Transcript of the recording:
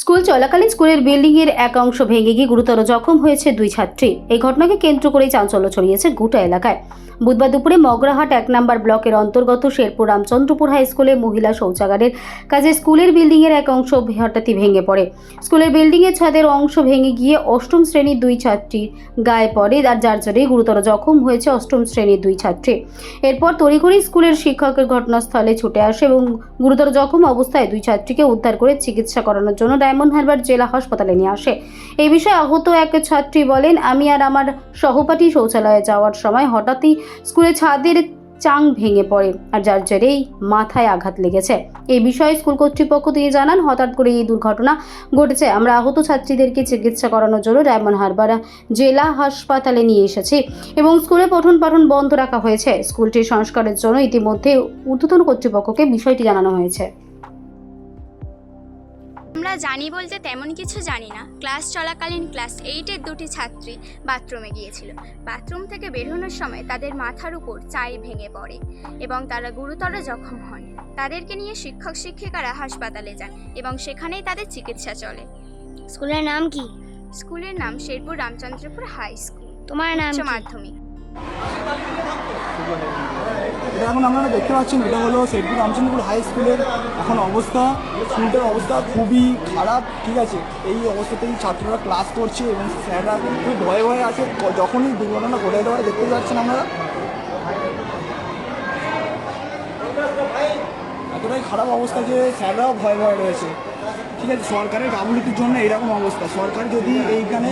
School চলাকালীন স্কুলের building এর এক অংশ ভেঙে গিয়ে গুরুতর জখম হয়েছে দুই ছাত্রী। এই ঘটনাকে কেন্দ্র করেই চাঞ্চল্য ছড়িয়েছে গোটা এলাকায়। বুধবার দুপুরে মগরাহাট 1 নম্বর ব্লকের অন্তর্গত শেরপুর রামচন্দ্রপুর হাই স্কুলে মহিলা শৌচাগারের কাজে স্কুলের বিল্ডিং এর এক অংশ হঠাৎই ভেঙে পড়ে। স্কুলের বিল্ডিং এর ছাদের অংশ ভেঙে গিয়ে অষ্টম শ্রেণীর দুই ছাত্রীর গায়ে পড়ে, আর যার জেরে গুরুতর জখম হয়েছে অষ্টম শ্রেণীর দুই ছাত্রী। এরপর তড়িঘড়ি স্কুলের শিক্ষকের ঘটনাস্থলে ছুটে আসে এবং গুরুতর জখম অবস্থায় দুই ছাত্রীকে উদ্ধার করে চিকিৎসা করানোর জন্য ডায়মন্ড হারবার জেলা হাসপাতালে নিয়ে আসে। এই বিষয়ে আহত এক ছাত্রী বলেন, আমি আর আমার সহপাঠী শৌচালয়ে যাওয়ার সময় হঠাৎই স্কুলের ছাদের চাং ভেঙে পড়ে, আর যার জেরেই মাথায় আঘাত লেগেছে। এই বিষয়ে স্কুল কর্তৃপক্ষ তিনি জানান, হঠাৎ করে এই দুর্ঘটনা ঘটেছে। আমরা আহত ছাত্রীদেরকে চিকিৎসা করানোর জন্য ডায়মন্ড হারবার জেলা হাসপাতালে নিয়ে এসেছি এবং স্কুলে পঠন পাঠন বন্ধ রাখা হয়েছে। স্কুলটির সংস্কারের জন্য ইতিমধ্যে ঊর্ধ্বতন কর্তৃপক্ষকে বিষয়টি জানানো হয়েছে। আমরা জানি বলতে তেমন কিছু জানি না। ক্লাস চলাকালীন ক্লাস 8-এর দুটি ছাত্রী বাথরুমে গিয়েছিল। বাথরুম থেকে বেরোনোর সময় তাদের মাথার উপর চাই ভেঙে পড়ে এবং তারা গুরুতর জখম হন। তাদেরকে নিয়ে শিক্ষক শিক্ষিকারা হাসপাতালে যান এবং সেখানেই তাদের চিকিৎসা চলে। স্কুলের নাম কি? স্কুলের নাম শেরপুর রামচন্দ্রপুর হাই স্কুল, তোমার নাম উচ্চ কি? মাধ্যমিক। এটা এখন আপনারা দেখতে পাচ্ছেন, এটা হলো শেরপুর রামচন্দ্রপুর হাই স্কুলের এখন অবস্থা। স্কুলটার অবস্থা খুবই খারাপ, ঠিক আছে। এই অবস্থাতেই ছাত্ররা ক্লাস করছে এবং স্যাররা খুব ভয়ে ভয়ে আছে। যখনই দুর্ঘটনা ঘটে যেতে পারে, দেখতে পাচ্ছেন আপনারা এতটাই খারাপ অবস্থা যে স্যাররাও ভয়ে ভয়ে রয়েছে, ঠিক আছে। সরকারের গাফিলতির জন্য এরকম অবস্থা। সরকার যদি এইখানে